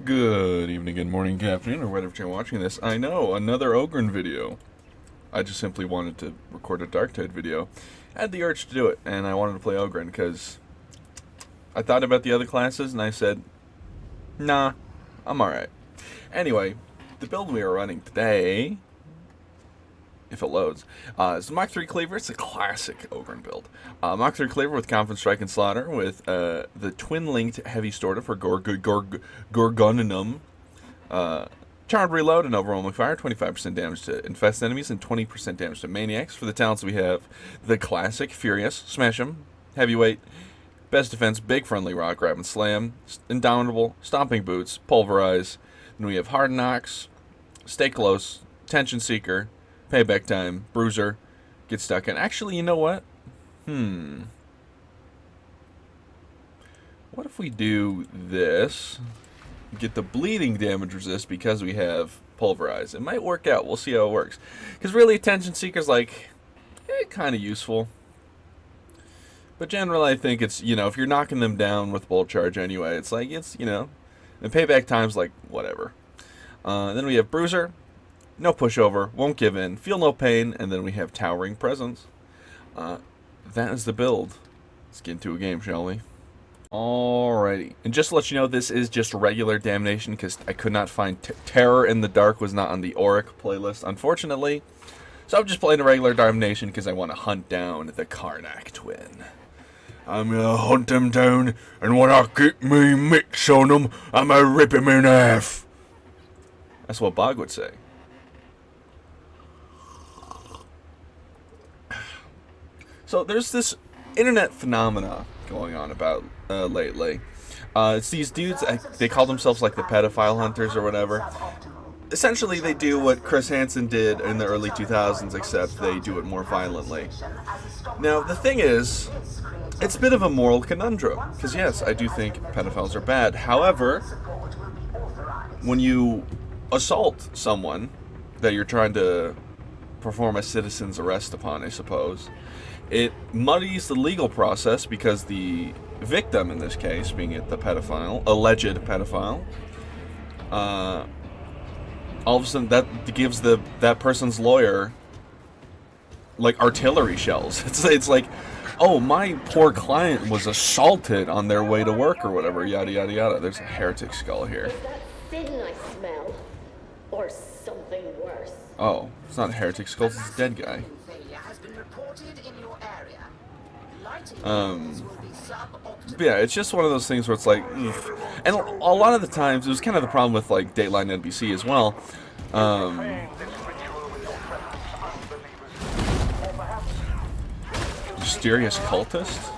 Good evening, good morning, good afternoon, or whatever you're watching this. I know, another Ogryn video. I just simply wanted to record a Darktide video. I had the urge to do it, and I wanted to play Ogryn, because I thought about the other classes, and I said, nah, I'm alright. Anyway, the build we are running today, if it loads, is the Mach 3 Cleaver. It's a classic Ogryn build. Mach 3 Cleaver with Confident Strike and Slaughter, with the twin-linked Heavy Storta for Gorgonanum. Charmed Reload and Overwhelming Fire, 25% damage to infest enemies and 20% damage to maniacs. For the talents we have the classic Furious, Smash 'em, Heavyweight, Best Defense, Big Friendly Rock, Grab and Slam, Indomitable, Stomping Boots, Pulverize. Then we have Hard Knocks, Stay Close, Tension Seeker, Payback Time, Bruiser, Get Stuck in. Actually, you know what? What if we do this? Get the bleeding damage resist because we have Pulverize. It might work out. We'll see how it works. Because really, Tension Seeker's like, kind of useful. But generally, I think it's, if you're knocking them down with Bolt Charge anyway, it's like, and Payback Time's like, whatever. Then we have Bruiser. No pushover, won't give in, feel no pain, and then we have Towering Presence. That is the build. Let's get into a game, shall we? Alrighty. And just to let you know, this is just regular Damnation, because I could not find Terror in the Dark was not on the Auric playlist, unfortunately. So I'm just playing a regular Damnation because I want to hunt down the Karnack twin. I'm gonna hunt them down, and when I get me mix on them, I'm gonna rip him in half. That's what Bog would say. So there's this internet phenomena going on about lately. It's these dudes, they call themselves like the pedophile hunters or whatever. Essentially, they do what Chris Hansen did in the early 2000s, except they do it more violently. Now, the thing is, it's a bit of a moral conundrum. Because yes, I do think pedophiles are bad. However, when you assault someone that you're trying to perform a citizen's arrest upon, I suppose, it muddies the legal process because the victim, in this case, being it the pedophile, alleged pedophile, all of a sudden that gives that person's lawyer like artillery shells. It's like, oh, my poor client was assaulted on their way to work or whatever, yada yada yada. There's a heretic skull here. Is that sin I smell, or something worse? Oh, it's not a heretic skull, it's a dead guy. But yeah, it's just one of those things where it's like, ugh. And a lot of the times, it was kind of the problem with like Dateline NBC as well. Mysterious cultist?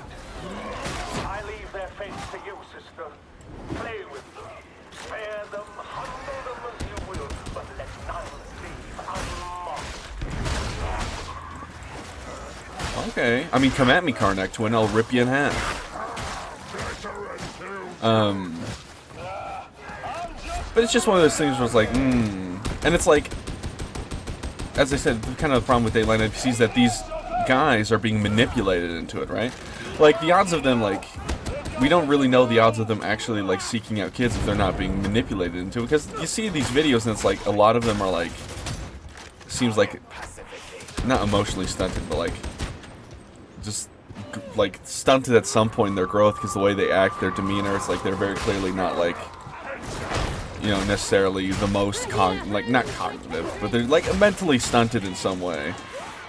I leave their fate to you, sister. Play with them. Spare them, humble them as you will, but let none leave unmocked. Okay. I mean, come at me, Karnack twin. I'll rip you in half. But it's just one of those things where it's like, And it's like, as I said, kind of the problem with Dateline NPC is that these guys are being manipulated into it, right? Like, the odds of them, like, we don't really know the odds of them actually, like, seeking out kids if they're not being manipulated into it. Because you see these videos and it's like, a lot of them are like, seems like, not emotionally stunted, but like, just like stunted at some point in their growth because the way they act, their demeanor, it's like they're very clearly not like, necessarily the most not cognitive, but they're like mentally stunted in some way.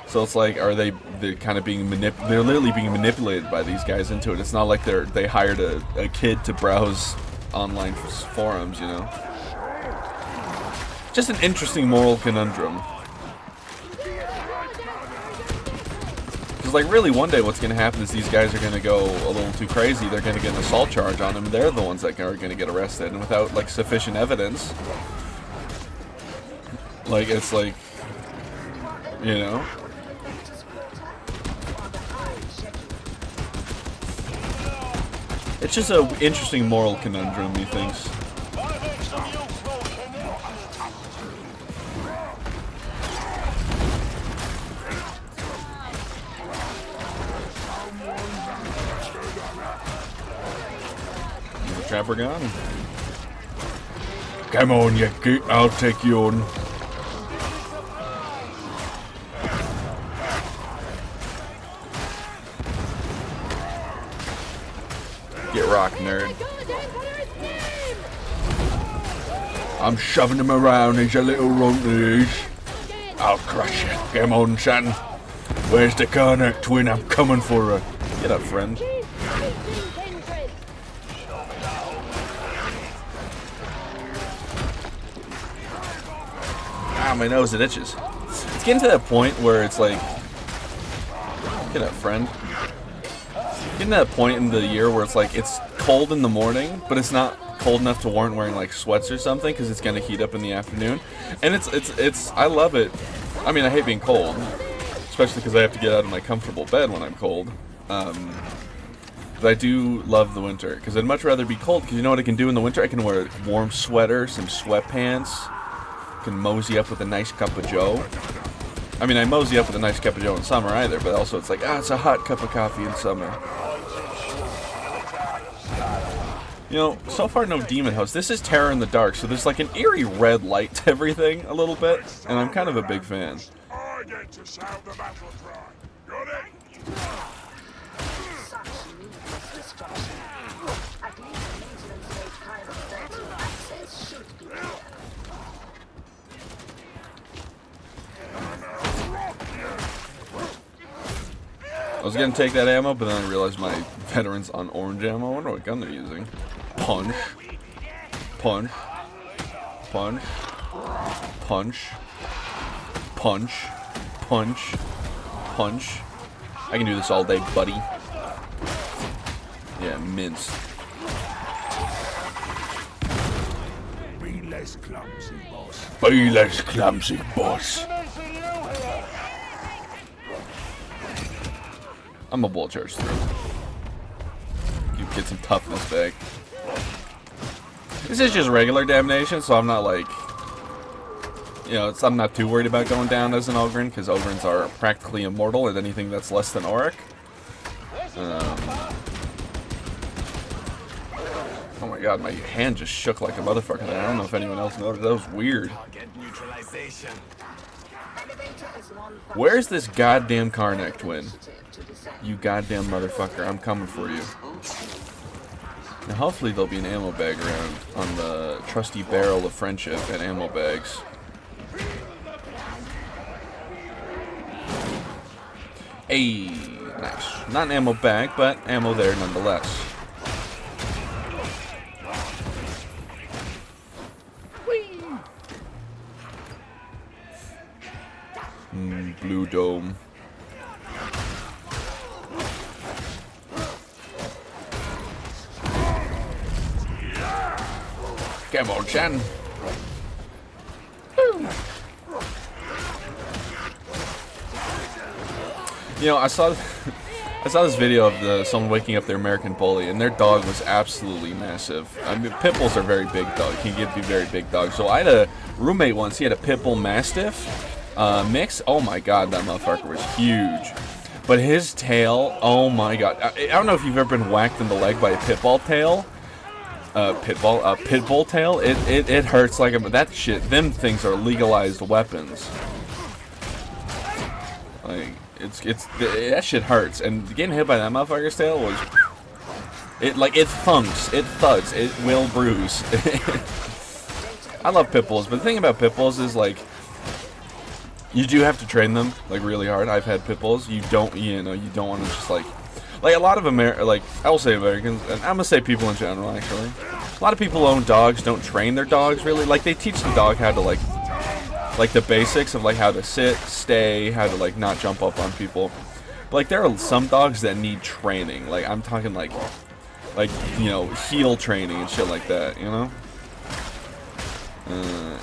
So it's like, they're kind of being they're literally being manipulated by these guys into it. It's not like they hired a kid to browse online forums, Just an interesting moral conundrum. Because, like, really, one day what's going to happen is these guys are going to go a little too crazy. They're going to get an assault charge on them. They're the ones that are going to get arrested. And without, like, sufficient evidence, like, it's like, It's just an interesting moral conundrum, methinks. Trapper gone. Come on, you geek. I'll take you on. Get rocked, nerd. I'm shoving him around. He's a little runties. I'll crush you. Come on, son. Where's the Karnack twin? I'm coming for her. Get up, friend. Ah, my nose, it itches. It's getting to that point where it's like... Get up, friend. Getting to that point in the year where it's like, it's cold in the morning, but it's not cold enough to warrant wearing like sweats or something, because it's gonna heat up in the afternoon. And it's I love it. I mean, I hate being cold, especially because I have to get out of my comfortable bed when I'm cold. But I do love the winter, because I'd much rather be cold, because you know what I can do in the winter? I can wear a warm sweater, some sweatpants, can mosey up with a nice cup of joe. I mean, I mosey up with a nice cup of joe in summer either, but also it's like, it's a hot cup of coffee in summer. You know, so far no demon host. This is Terror in the Dark, so there's like an eerie red light to everything a little bit, and I'm kind of a big fan. I get to sound the battle cry. Got it? I was gonna take that ammo, but then I realized my veteran's on orange ammo. I wonder what gun they're using. Punch. Punch. Punch. Punch. Punch. Punch. Punch. I can do this all day, buddy. Yeah, mince. Be less clumsy, boss. Be less clumsy, boss. I'm a bullet charge through. You get some toughness back. This is just regular damnation, so I'm not like, you know, I'm not too worried about going down as an Ogryn, because Ogryns are practically immortal at anything that's less than auric. Oh my god, my hand just shook like a motherfucker there. I don't know if anyone else noticed. That was weird. Where's this goddamn Karnack twin? You goddamn motherfucker, I'm coming for you. Now hopefully there'll be an ammo bag around on the trusty barrel of friendship and ammo bags. Hey, nice. Not an ammo bag, but ammo there nonetheless. Blue dome. Come on, Chan. You know, I saw this video of someone waking up their American bully, and their dog was absolutely massive. I mean, pit bulls are very big dogs. Can be very big dogs. So I had a roommate once. He had a pit bull mastiff mix. Oh my god, that motherfucker was huge. But his tail, oh my god. I don't know if you've ever been whacked in the leg by a pit bull tail. Pit bull tail. It hurts like that shit. Them things are legalized weapons. Like that shit hurts. And getting hit by that motherfucker's tail was it thunks, it thuds, it will bruise. I love pit bulls, but the thing about pit bulls is like you do have to train them like really hard. I've had pit bulls. You don't want to just like a lot of I will say Americans, and I'm gonna say people in general actually. A lot of people who own dogs don't train their dogs really. Like they teach the dog how to like the basics of like how to sit, stay, how to like not jump up on people. But like there are some dogs that need training. Like I'm talking like you know, heel training and shit like that, you know?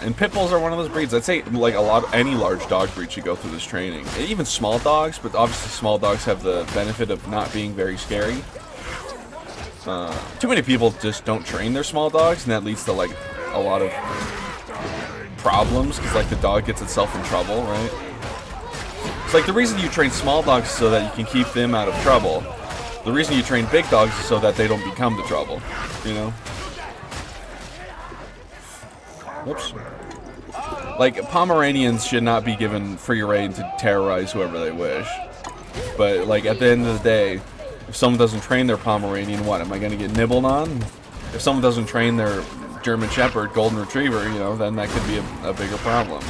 And pit bulls are one of those breeds. I'd say like any large dog breed should go through this training. And even small dogs, but obviously small dogs have the benefit of not being very scary. Too many people just don't train their small dogs, and that leads to like a lot of problems, because like the dog gets itself in trouble, right? It's like the reason you train small dogs is so that you can keep them out of trouble. The reason you train big dogs is so that they don't become the trouble, you know? Whoops. Like, Pomeranians should not be given free reign to terrorize whoever they wish. But, like, at the end of the day, if someone doesn't train their Pomeranian, what, am I going to get nibbled on? If someone doesn't train their German Shepherd, Golden Retriever, you know, then that could be a bigger problem.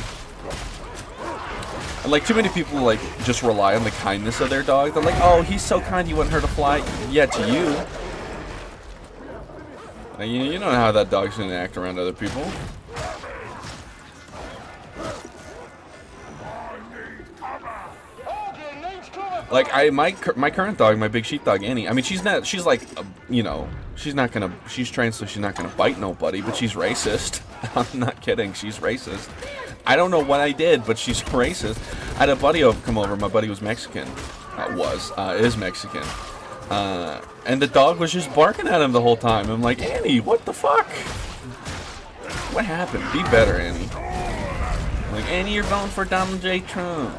And, like, too many people, like, just rely on the kindness of their dog. They're like, oh, he's so kind, you want her to fly? Yeah, to you. Like, you don't know how that dog's going to act around other people. Like, my current dog, my big sheepdog Annie, I mean, she's like, you know, she's trained so she's not gonna bite nobody, but she's racist. I'm not kidding, she's racist. I don't know what I did, but she's racist. I had a buddy come over, my buddy was Mexican, is Mexican, and the dog was just barking at him the whole time. I'm like, Annie, what the fuck? What happened? Be better, Annie. I'm like, Annie, you're going for Donald J. Trump.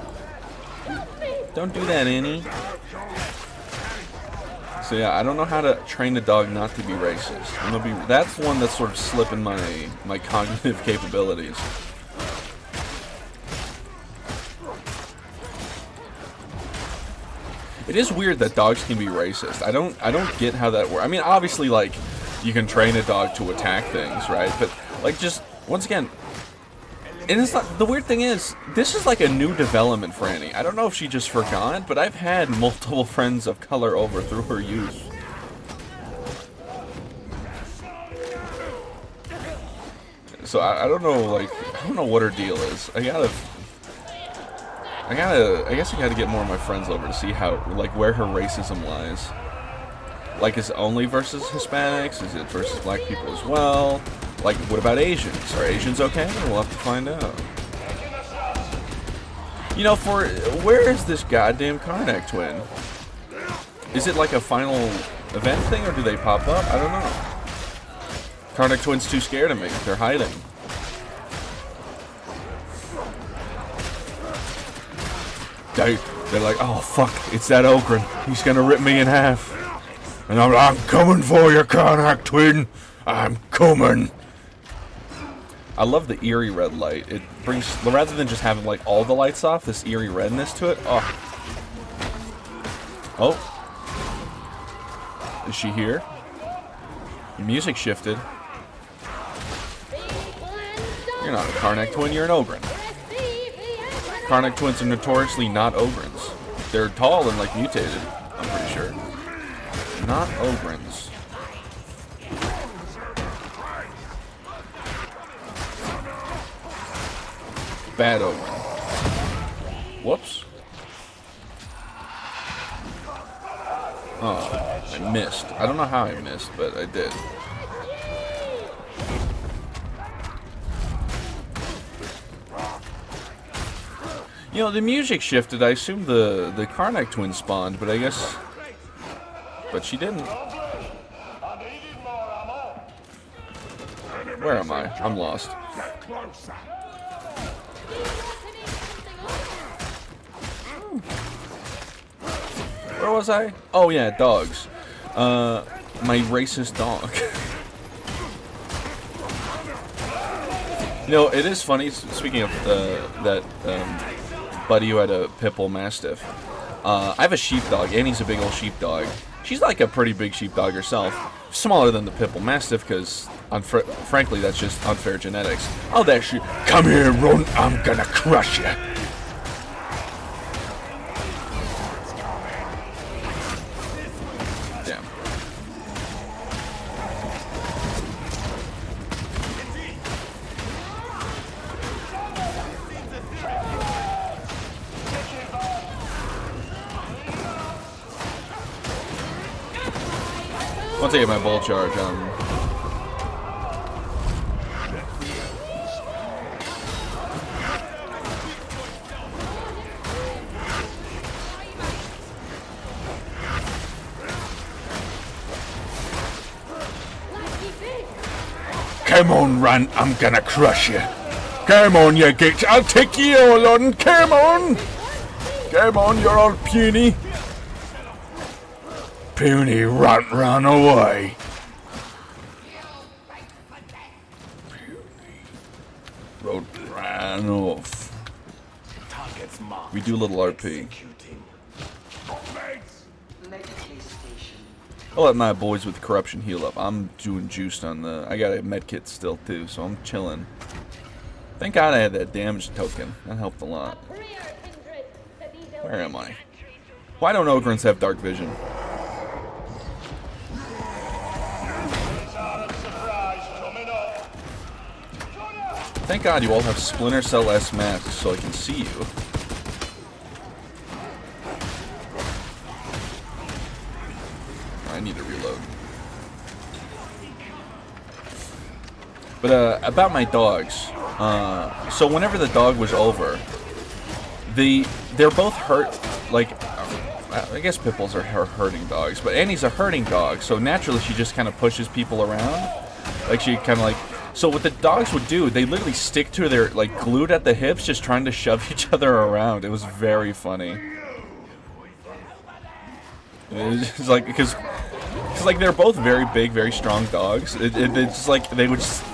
Don't do that, Annie. So yeah, I don't know how to train a dog not to be racist. That's one that's sort of slipping my cognitive capabilities. It is weird that dogs can be racist. I don't get how that works. I mean, obviously, like, you can train a dog to attack things, right? But, like, just once again, and it's not, the weird thing is, this is like a new development for Annie. I don't know if she just forgot, but I've had multiple friends of color over through her youth. So I don't know, like, I don't know what her deal is. I guess I gotta get more of my friends over to see how, like, where her racism lies. Like, is it only versus Hispanics? Is it versus black people as well? Like, what about Asians? Are Asians okay? We'll have to find out. You know, where is this goddamn Karnack twin? Is it like a final event thing, or do they pop up? I don't know. Karnack twin's too scared of me. They're hiding. They're like, oh fuck, it's that Ogryn. He's gonna rip me in half. And I'm coming for you, Karnack twin. I'm coming. I love the eerie red light. It brings, rather than just having like all the lights off, this eerie redness to it. Oh. Oh. Is she here? Music shifted. You're not a Karnack twin, you're an Ogryn. Karnack twins are notoriously not Ogryns. They're tall and like mutated, I'm pretty sure. Not Ogryns. Bad Ogryn. Whoops. Oh, I missed. I don't know how I missed, but I did. You know, the music shifted. I assumed the Karnack twins spawned, but I guess... But she didn't. Where am I? I'm lost. Where was I? Oh yeah, dogs. My racist dog. You know, it is funny, speaking of that buddy who had a Pitbull Mastiff. I have a sheepdog. Annie's a big old sheepdog. She's like a pretty big sheepdog herself. Smaller than the Pitbull Mastiff, because, frankly, that's just unfair genetics. Oh, that shit. Come here, Ron. I'm gonna crush you. Damn. Once I get my bull charge, Come on, Run, I'm gonna crush you. Come on, you git. I'll take you all on. Come on. Come on, you're all puny. Puny runt, run away. Road ran off. Targets marked. We do a little RP. Executing. Medically station. I'll let my boys with corruption heal up. I'm doing juiced on the... I got a med kit still too, so I'm chilling. Thank God I had that damage token. That helped a lot. Where am I? Why don't Ogryns have dark vision? Thank God you all have Splinter Cell S masks so I can see you. I need to reload. But about my dogs. So whenever the dog was over, they're both hurt. Like, I guess pit bulls are herding dogs, but Annie's a herding dog, so naturally she just kind of pushes people around. Like she kind of like. So what the dogs would do, they literally stick to their, like, glued at the hips, just trying to shove each other around. It was very funny. It's like, because like, they're both very big, very strong dogs. It's like, they would just...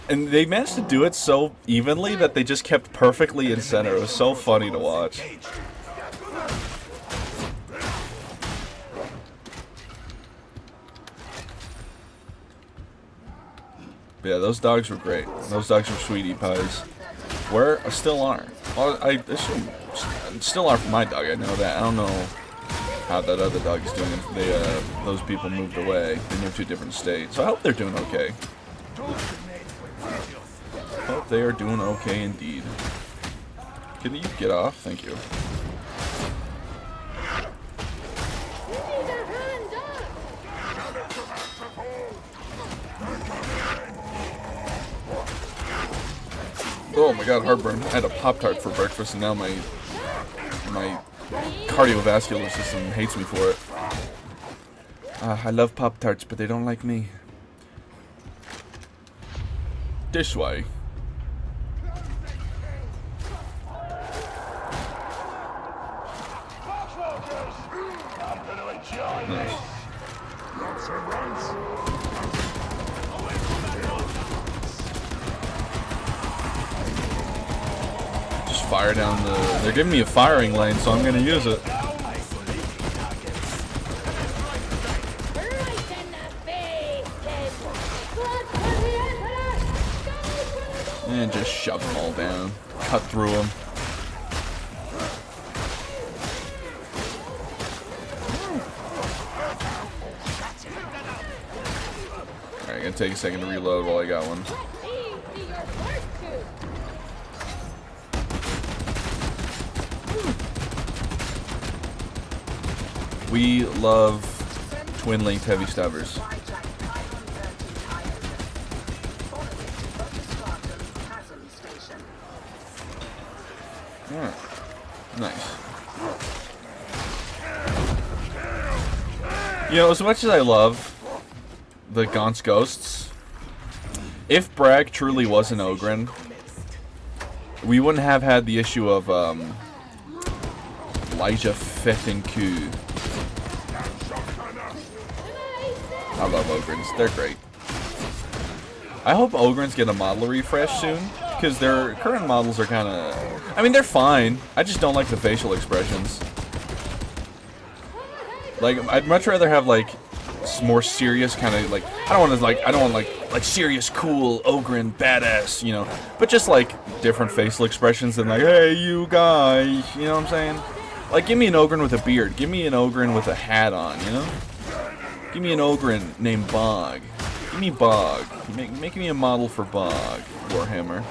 And they managed to do it so evenly that they just kept perfectly in center. It was so funny to watch. Yeah, those dogs were great. Those dogs were sweetie pies. Where? Still are. Well, I assume still are for my dog. I know that. I don't know how that other dog is doing. Those people moved away. They moved to a different state. So I hope they're doing okay. Hope they are doing okay indeed. Can you get off? Thank you. Oh my god, heartburn. I had a Pop-Tart for breakfast and now my cardiovascular system hates me for it. I love Pop-Tarts, but they don't like me. This way. Nice. Just fire down the... They're giving me a firing lane, so I'm gonna use it. And just shove them all down. Cut through them. Alright, gonna take a second to reload while I got one. We love twin-linked heavy stabbers. Alright. Nice. You know, as much as I love the Gaunt's Ghosts, if Bragg truly was an Ogryn, we wouldn't have had the issue of Elijah Fetinku. I love Ogryns. They're great. I hope Ogryns get a model refresh soon, because their current models are kind of... I mean, they're fine. I just don't like the facial expressions. Like, I'd much rather have, like, more serious kind of, like... I don't want, like, serious, cool, Ogryn, badass, you know. But just, like, different facial expressions than, like, hey, you guy, you know what I'm saying? Like, give me an Ogryn with a beard. Give me an Ogryn with a hat on, you know? Give me an Ogryn named Bog. Give me Bog. Make me a model for Bog, Warhammer.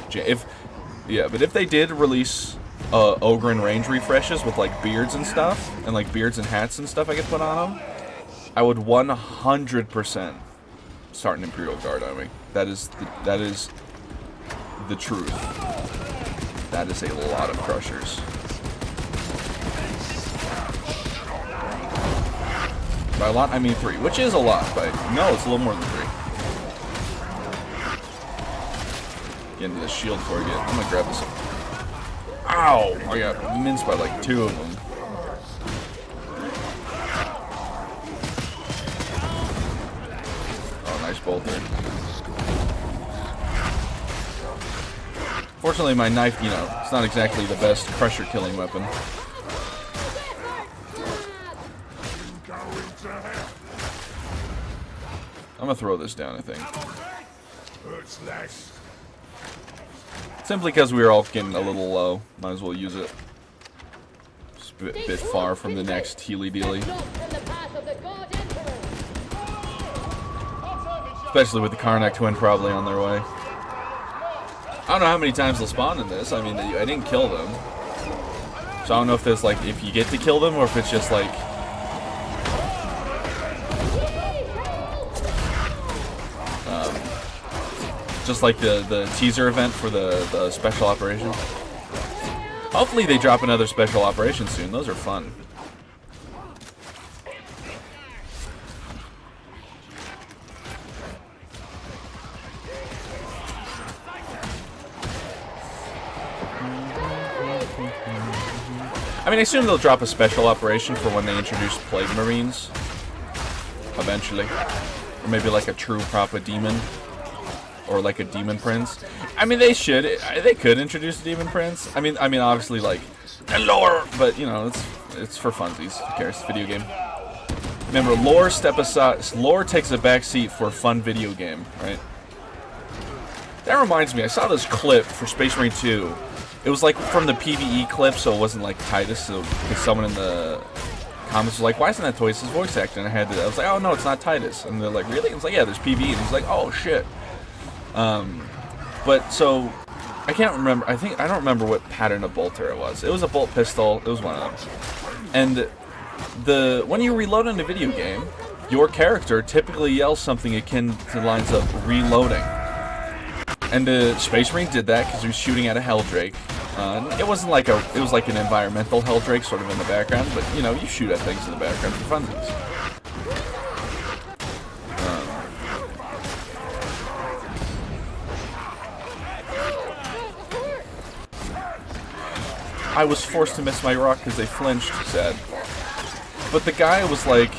But if they did release Ogryn range refreshes with like beards and stuff, and like beards and hats and stuff I could put on them, I would 100% start an Imperial Guard army. That is the truth. That is a lot of crushers. By a lot, I mean 3, which is a lot, but no, it's a little more than 3. Get into the shield before I get... I'm gonna grab this. Ow! I got minced by like 2 of them. Oh, nice bolter. Fortunately, my knife, you know, it's not exactly the best crusher killing weapon. I'm gonna throw this down, I think. Simply because we were all getting a little low. Might as well use it. Just a bit far from the next healy-dealy. Especially with the Karnack twin probably on their way. I don't know how many times they'll spawn in this. I mean, I didn't kill them. So I don't know if there's like, if you get to kill them or if it's just like... just like the teaser event for the special operation. Hopefully they drop another special operation soon. Those are fun. I mean, I assume they'll drop a special operation for when they introduce Plague Marines. Eventually. Or maybe like a true proper demon. Or like a Demon Prince. I mean, they should. They could introduce a Demon Prince. I mean, obviously, like, lore, but you know, it's for funsies. Who cares? It's a video game. Remember, lore step aside. Lore takes a backseat for a fun video game, right? That reminds me. I saw this clip for Space Marine 2. It was like from the PvE clip, so it wasn't like Titus. So someone in the comments was like, "Why isn't that Titus' voice actor?" And I was like, "Oh no, it's not Titus." And they're like, "Really?" I was like, "Yeah, there's PvE." And he's like, "Oh shit." But so I can't remember. I don't remember what pattern of bolter it was. It was a bolt pistol. It was one of them. And when you reload in a video game, your character typically yells something akin to lines of reloading. And the Space Marine did that because he was shooting at a Helldrake. It wasn't like it was like an environmental Helldrake sort of in the background, but you know, you shoot at things in the background for funsies. I was forced to miss my rock because they flinched, he said. But the guy was like...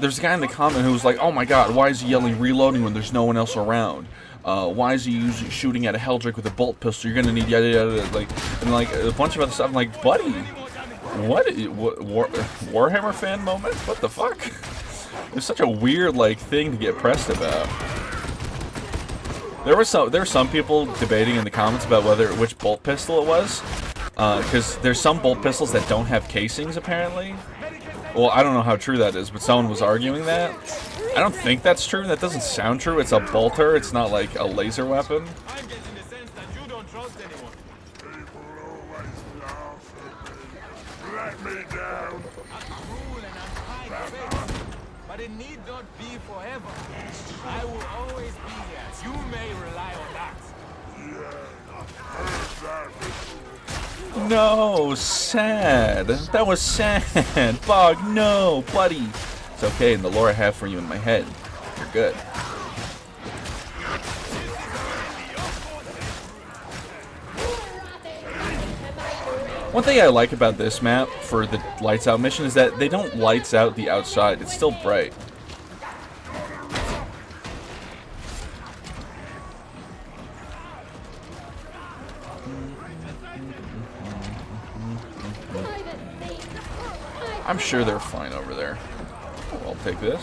There's a guy in the comment who was like, "Oh my god, why is he yelling reloading when there's no one else around? Why is he shooting at a Helldrake with a bolt pistol? You're gonna need yada yada." And like a bunch of other stuff. I'm like, buddy, what Warhammer fan moment? What the fuck? It's such a weird like thing to get pressed about. There were some people debating in the comments about which bolt pistol it was, because there's some bolt pistols that don't have casings apparently. Well, I don't know how true that is, but someone was arguing that. I don't think that's true. That doesn't sound true. It's a bolter. It's not like a laser weapon. I'm getting the sense that you don't trust anyone. People always laugh at me. Let me down. I'm cruel and I'm kind of fixed, but it need not be forever. I will always be here. You may rely on that. Yeah, I've heard that before. No, sad. That was sad. Bog, no, buddy. It's okay, and the lore I have for you in my head. You're good. One thing I like about this map for the lights out mission is that they don't lights out the outside. It's still bright. I'm sure they're fine over there. I'll take this.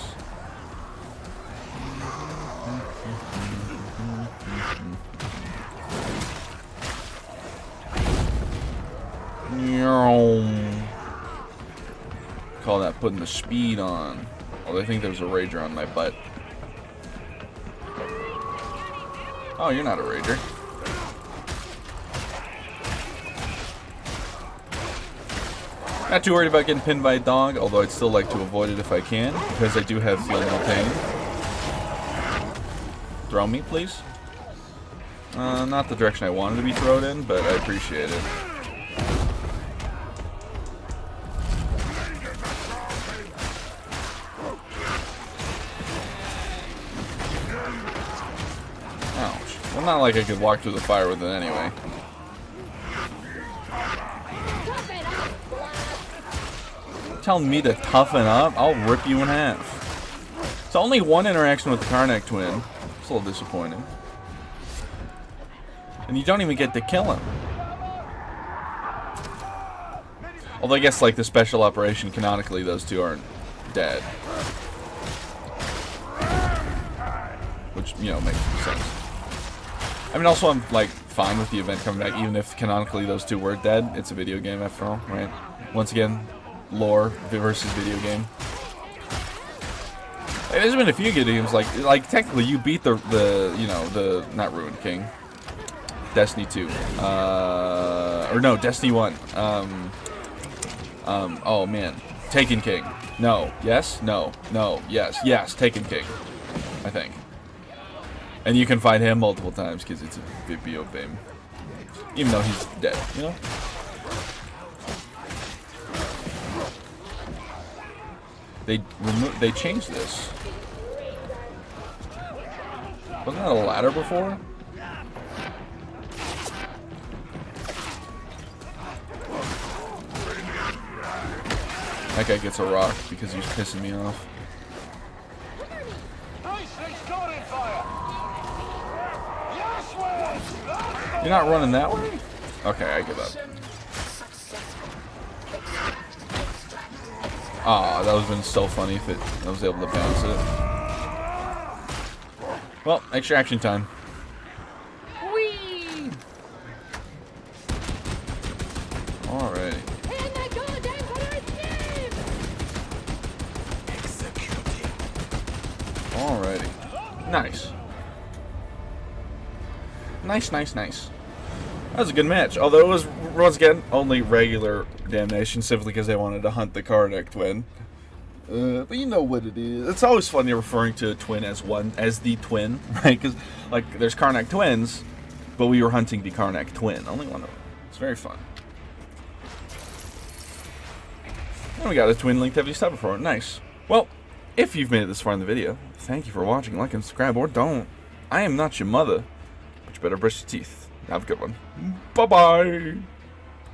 Call that putting the speed on. Well, I think there's a rager on my butt. Oh, you're not a rager. Not too worried about getting pinned by a dog, although I'd still like to avoid it if I can, because I do have feel no pain. Throw me, please. Not the direction I wanted to be thrown in, but I appreciate it. Ouch. Well, not like I could walk through the fire with it anyway. Telling me to toughen up, I'll rip you in half. It's only one interaction with the Karnack twin, It's a little disappointing. And you don't even get to kill him. Although I guess like the special operation, canonically those two aren't dead. Which, you know, makes sense. I mean, also I'm like fine with the event coming back, even if canonically those two were dead. It's a video game after all, right? Once again, lore versus video game. Like, there's been a few good games, like technically you beat the you know, the not Ruined King, Destiny 2, or no, Destiny 1. Oh man, Taken King. No, yes, no, no, yes, Taken King, I think. And you can fight him multiple times because it's a video game, even though he's dead, you know. They changed this. Wasn't that a ladder before? That guy gets a rock because he's pissing me off. You're not running that way? Okay, I give up. Ah, that would have been so funny if I was able to bounce it. Well, extra action time. Whee! Alrighty. Alrighty. Nice. Nice. That was a good match. Although it was, once again, only regular damnation, simply because they wanted to hunt the Karnack twin. But you know what it is. It's always funny referring to a twin as the twin, right? Because, like, there's Karnack twins, but we were hunting the Karnack twin. Only one of them. It's very fun. And we got a twin linked heavy step before. Nice. Well, if you've made it this far in the video, thank you for watching. Like and subscribe, or don't. I am not your mother, but you better brush your teeth. Have a good one. Bye-bye.